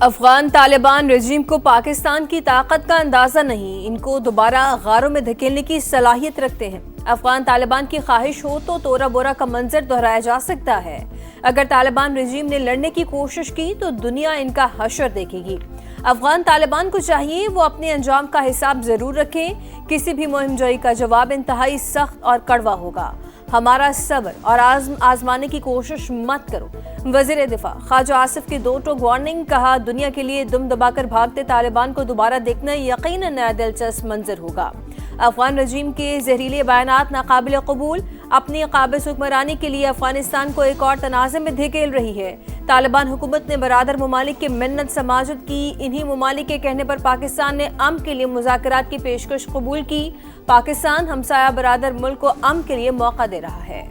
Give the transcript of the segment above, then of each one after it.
افغان طالبان رجیم کو پاکستان کی طاقت کا اندازہ نہیں، ان کو دوبارہ غاروں میں دھکیلنے کی صلاحیت رکھتے ہیں۔ افغان طالبان کی خواہش ہو تو تورا بورا کا منظر دہرایا جا سکتا ہے۔ اگر طالبان رجیم نے لڑنے کی کوشش کی تو دنیا ان کا حشر دیکھے گی۔ افغان طالبان کو چاہیے وہ اپنے انجام کا حساب ضرور رکھیں، کسی بھی مہم جوئی کا جواب انتہائی سخت اور کڑوا ہوگا۔ ہمارا صبر اور عزم آزمانے کی کوشش مت کرو۔ وزیر دفاع خواجہ آصف کی دو ٹوک وارننگ، کہا دنیا کے لیے دم دبا کر بھاگتے طالبان کو دوبارہ دیکھنا یقیناً نیا دلچسپ منظر ہوگا۔ افغان رجیم کے زہریلے بیانات ناقابل قبول، اپنی قابض حکمرانی کے لیے افغانستان کو ایک اور تنازع میں دھکیل رہی ہے۔ طالبان حکومت نے برادر ممالک کی منت سماجت کی، انہی ممالک کے کہنے پر پاکستان نے امن کے لیے مذاکرات کی پیشکش قبول کی۔ پاکستان ہمسایہ برادر ملک کو امن کے لیے موقع دے رہا ہے۔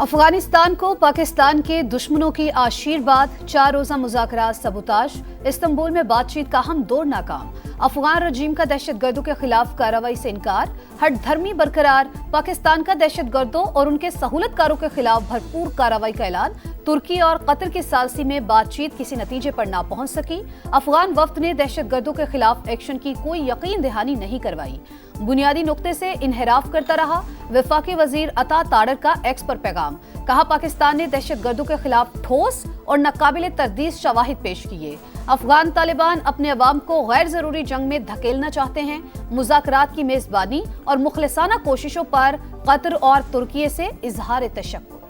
افغانستان کو پاکستان کے دشمنوں کی آشیرواد، 4 روزہ مذاکرات سبوتاژ، استنبول میں بات چیت کا ہم دور ناکام، افغان رجیم کا دہشت گردوں کے خلاف کارروائی سے انکار، ہٹ دھرمی برقرار، پاکستان کا دہشت گردوں اور ان کے سہولت کاروں کے خلاف بھرپور کارروائی کا اعلان، ترکی اور قطر کی ثالثی میں بات چیت کسی نتیجے پر نہ پہنچ سکی، افغان وفد نے دہشت گردوں کے خلاف ایکشن کی کوئی یقین دہانی نہیں کروائی، بنیادی نقطے سے انحراف کرتا رہا، وفاقی وزیر عطا تاڑر کا ایکس پر پیغام، کہا پاکستان نے دہشت گردوں کے خلاف ٹھوس اور ناقابل تردید شواہد پیش کیے، افغان طالبان اپنے عوام کو غیر ضروری جنگ میں دھکیلنا چاہتے ہیں، مذاکرات کی میزبانی اور مخلصانہ کوششوں پر قطر اور ترکی سے اظہار تشکر۔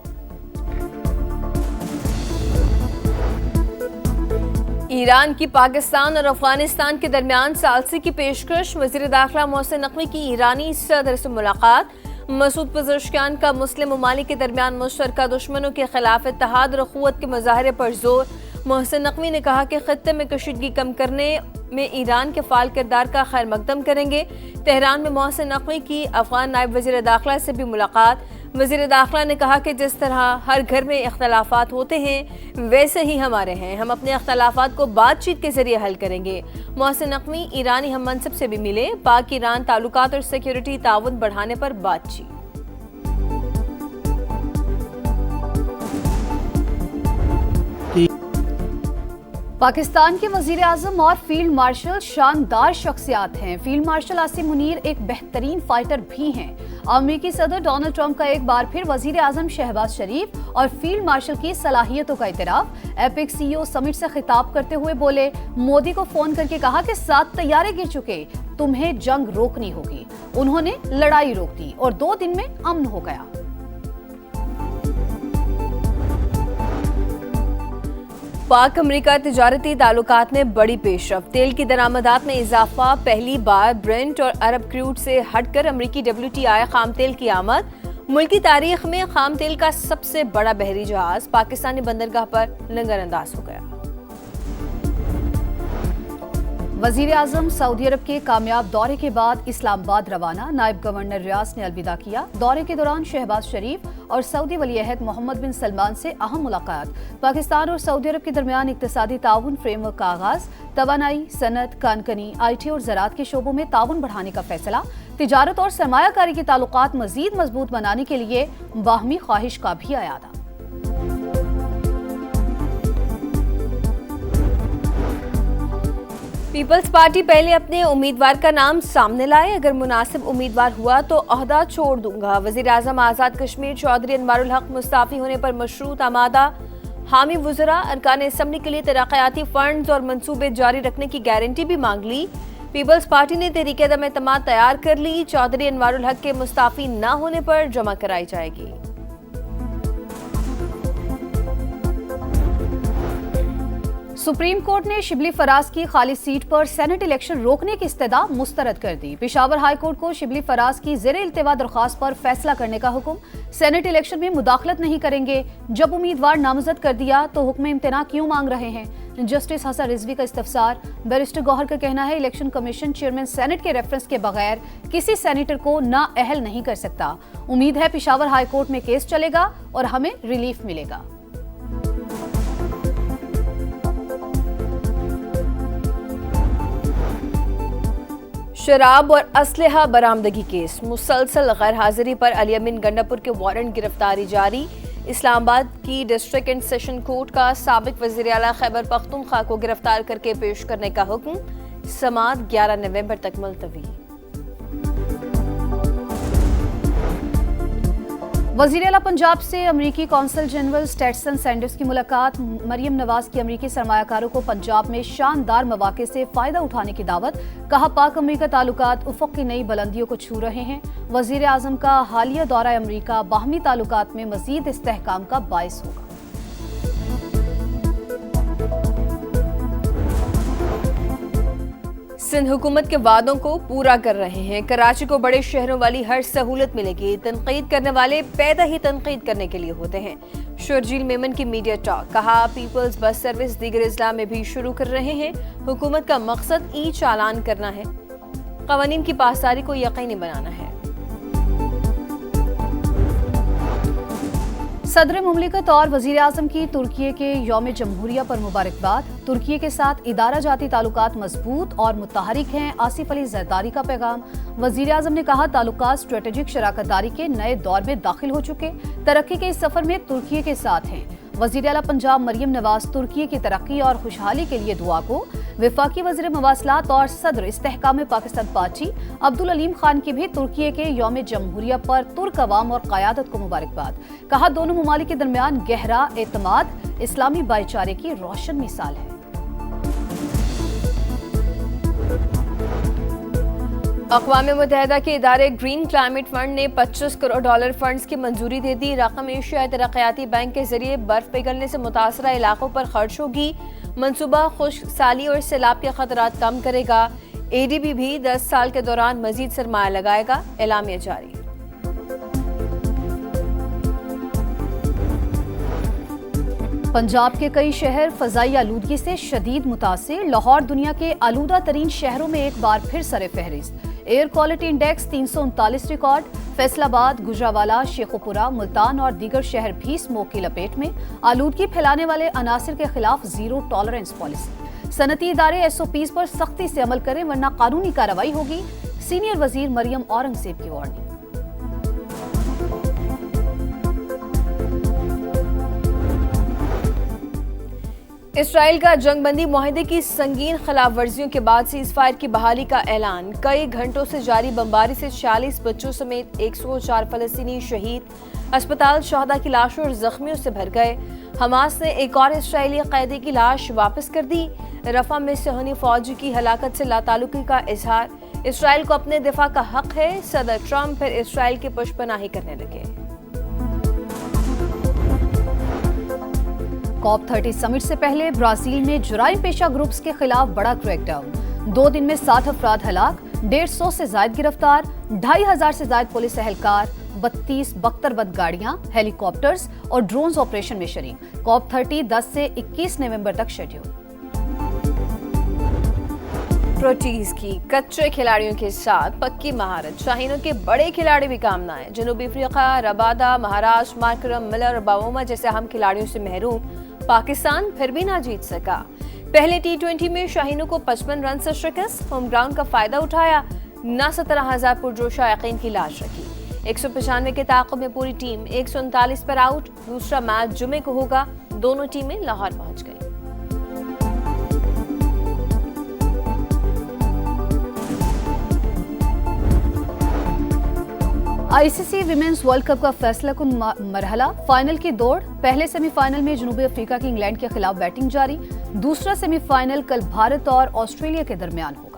ایران کی پاکستان اور افغانستان کے درمیان ثالثی کی پیشکش، وزیر داخلہ محسن نقوی کی ایرانی صدر سے ملاقات، مسعود پزشکیان کا مسلم ممالک کے درمیان مشترکہ دشمنوں کے خلاف اتحاد اور اخوت کے مظاہرے پر زور، محسن نقوی نے کہا کہ خطے میں کشیدگی کم کرنے میں ایران کے فعال کردار کا خیر مقدم کریں گے۔ تہران میں محسن نقوی کی افغان نائب وزیر داخلہ سے بھی ملاقات، وزیر داخلہ نے کہا کہ جس طرح ہر گھر میں اختلافات ہوتے ہیں ویسے ہی ہمارے ہیں، ہم اپنے اختلافات کو بات چیت کے ذریعے حل کریں گے۔ محسن نقوی ایرانی ہم منصب سے بھی ملے، پاک ایران تعلقات اور سیکیورٹی تعاون بڑھانے پر بات چیت۔ پاکستان کے وزیر اعظم اور فیلڈ مارشل شاندار شخصیات ہیں۔ فیلڈ مارشل عاصم منیر ایک بہترین فائٹر بھی ہیں۔ امریکی صدر ڈونلڈ ٹرمپ کا ایک بار پھر وزیر اعظم شہباز شریف اور فیلڈ مارشل کی صلاحیتوں کا اعتراف، ایپک سی او سمٹ سے خطاب کرتے ہوئے بولے، مودی کو فون کر کے کہا کہ 7 طیارے گر چکے، تمہیں جنگ روکنی ہوگی۔ انہوں نے لڑائی روک دی اور 2 دن میں امن ہو گیا۔ پاک امریکہ تجارتی تعلقات میں بڑی پیش رفت، تیل کی درآمدات میں اضافہ، پہلی بار برنٹ اور عرب کروڈ سے ہٹ کر امریکی WTI خام تیل کی آمد، ملکی تاریخ میں خام تیل کا سب سے بڑا بحری جہاز پاکستانی بندرگاہ پر لنگر انداز ہو گیا۔ وزیر اعظم سعودی عرب کے کامیاب دورے کے بعد اسلام آباد روانہ، نائب گورنر ریاض نے الوداع کیا۔ دورے کے دوران شہباز شریف اور سعودی ولی عہد محمد بن سلمان سے اہم ملاقات، پاکستان اور سعودی عرب کے درمیان اقتصادی تعاون فریم ورک کا آغاز، توانائی، صنعت، کانکنی، IT اور زراعت کے شعبوں میں تعاون بڑھانے کا فیصلہ، تجارت اور سرمایہ کاری کے تعلقات مزید مضبوط بنانے کے لیے باہمی خواہش کا بھی اعادہ۔ پیپلز پارٹی پہلے اپنے امیدوار کا نام سامنے لائے، اگر مناسب امیدوار ہوا تو عہدہ چھوڑ دوں گا، وزیر اعظم آزاد کشمیر چودھری انوار الحق مستعفی ہونے پر مشروط آمادہ، حامی وزراء ارکان اسمبلی کے لیے ترقیاتی فنڈز اور منصوبے جاری رکھنے کی گارنٹی بھی مانگ لی۔ پیپلز پارٹی نے تحریک عدم اعتماد تیار کر لی، چودھری انوار الحق کے مستعفی نہ ہونے پر جمع کرائی جائے گی۔ سپریم کورٹ نے شبلی فراز کی خالی سیٹ پر سینٹ الیکشن روکنے کی استدعا مسترد کر دی۔ پشاور ہائی کورٹ کو شبلی فراز کی زیر التوا درخواست پر فیصلہ کرنے کا حکم، سینٹ الیکشن میں مداخلت نہیں کریں گے، جب امیدوار نامزد کر دیا تو حکم امتناع کیوں مانگ رہے ہیں؟ جسٹس حسن رضوی کا استفسار، بیرسٹر گوہر کا کہنا ہے الیکشن کمیشن چیئرمین سینٹ کے ریفرنس کے بغیر کسی سینیٹر کو نااہل نہیں کر سکتا۔ امید ہے پشاور ہائی کورٹ میں کیس چلے گا اور ہمیں ریلیف ملے گا۔ شراب اور اسلحہ برآمدگی کیس، مسلسل غیر حاضری پر الیمن گنڈاپور کے وارنٹ گرفتاری جاری، اسلام آباد کی ڈسٹرکٹ اینڈ سیشن کورٹ کا سابق وزیر اعلیٰ خیبر پختونخوا کو گرفتار کر کے پیش کرنے کا حکم، سماعت 11 نومبر تک ملتوی۔ وزیر اعلیٰ پنجاب سے امریکی قونصل جنرل اسٹیٹسن سینڈرز کی ملاقات، مریم نواز کی امریکی سرمایہ کاروں کو پنجاب میں شاندار مواقع سے فائدہ اٹھانے کی دعوت، کہا پاک امریکہ تعلقات افق کی نئی بلندیوں کو چھو رہے ہیں۔ وزیر اعظم کا حالیہ دورہ امریکہ باہمی تعلقات میں مزید استحکام کا باعث ہوگا۔ سندھ حکومت کے وعدوں کو پورا کر رہے ہیں، کراچی کو بڑے شہروں والی ہر سہولت ملے گی، تنقید کرنے والے پیدا ہی تنقید کرنے کے لیے ہوتے ہیں۔ شرجیل میمن کی میڈیا ٹاک، کہا پیپلز بس سروس دیگر اضلاع میں بھی شروع کر رہے ہیں، حکومت کا مقصد ای چالان کرنا ہے، قوانین کی پاسداری کو یقینی بنانا ہے۔ صدر مملکت اور وزیر اعظم کی ترکی کے یوم جمہوریہ پر مبارکباد، ترکی کے ساتھ ادارہ جاتی تعلقات مضبوط اور متحرک ہیں، آصف علی زرداری کا پیغام۔ وزیر اعظم نے کہا تعلقات اسٹریٹجک شراکت داری کے نئے دور میں داخل ہو چکے، ترقی کے اس سفر میں ترکی کے ساتھ ہیں۔ وزیر اعلیٰ پنجاب مریم نواز ترکی کی ترقی اور خوشحالی کے لیے دعا کو، وفاقی وزیر مواصلات اور صدر استحکام پاکستان پارٹی عبدالعلیم خان کی بھی ترکی کے یوم جمہوریہ پر ترک عوام اور قیادت کو مبارکباد، کہا دونوں ممالک کے درمیان گہرا اعتماد اسلامی بھائی چارے کی روشن مثال ہے۔ اقوام متحدہ کے ادارے گرین کلائمیٹ فنڈ نے $25 کروڑ فنڈز کی منظوری دے دی، رقم ایشیائی ترقیاتی بینک کے ذریعے برف پگھلنے سے متاثرہ علاقوں پر خرچ ہوگی۔ منصوبہ خشک سالی اور سیلاب کے خطرات کم کرے گا۔ ADB بھی 10 سال کے دوران مزید سرمایہ لگائے گا، اعلامیہ جاری۔ پنجاب کے کئی شہر فضائی آلودگی سے شدید متاثر، لاہور دنیا کے آلودہ ترین شہروں میں ایک بار پھر سر فہرست، air quality index 339 record, Faisal آباد، گجرانوالہ، شیخوپورہ، ملتان اور دیگر شہر بھی اسموک کی لپیٹ میں، آلودگی پھیلانے والے عناصر کے خلاف زیرو ٹالرنس پالیسی، صنعتی ادارے SOPs پر سختی سے عمل کریں ورنہ قانونی کارروائی ہوگی، سینئر وزیر مریم اورنگزیب کی وارننگ۔ اسرائیل کا جنگ بندی معاہدے کی سنگین خلاف ورزیوں کے بعد سیز فائر کی بحالی کا اعلان، کئی گھنٹوں سے جاری بمباری سے 46 بچوں سمیت 104 فلسطینی شہید، اسپتال شہداء کی لاشوں اور زخمیوں سے بھر گئے۔ حماس نے ایک اور اسرائیلی قیدی کی لاش واپس کر دی، رفح میں صہیونی فوج کی ہلاکت سے لاتعلقی کا اظہار، اسرائیل کو اپنے دفاع کا حق ہے، صدر ٹرمپ پھر اسرائیل کی پشپناہی کرنے لگے۔ COP30 سمٹ سے پہلے برازیل میں جرائم پیشہ گروپس کے خلاف بڑا کریک ڈاؤن، 2 دن میں 7 افراد ہلاک، 150 سے زائد گرفتار، 2500 سے زائد پولیس اہلکار، 32 بختربند گاڑیاں، ہیلی کاپٹرز اور ڈرونز آپریشن میں شریک۔ COP30 10 سے 21 نومبر تک شیڈیول۔ پروٹیز کی کچے کھلاڑیوں کے ساتھ پکی مہارت، شاہینوں کے بڑے کھلاڑی بھی کام نہ آئے، جنوبی افریقہ، ربادہ، مہاراشٹر، مارکرم، ملر اور باوما جیسے اہم کھلاڑیوں سے محروم، پاکستان پھر بھی نہ جیت سکا۔ پہلے T20 میں شاہینوں کو 55 رن سے شکست، ہوم گراؤنڈ کا فائدہ اٹھایا، نہ 17,000 پرجوش شائقین کی لاش رکھی۔ 195 کے تعاقب میں پوری ٹیم 139 پر آؤٹ، دوسرا میچ جمعے کو ہوگا، دونوں ٹیمیں لاہور پہنچ گئیں۔ ICC ویمنز ورلڈ کپ کا فیصلہ کن مرحلہ، فائنل کی دوڑ، پہلے سیمی فائنل میں جنوبی افریقہ کی انگلینڈ کے خلاف بیٹنگ جاری، دوسرا سیمی فائنل کل بھارت اور آسٹریلیا کے درمیان ہو۔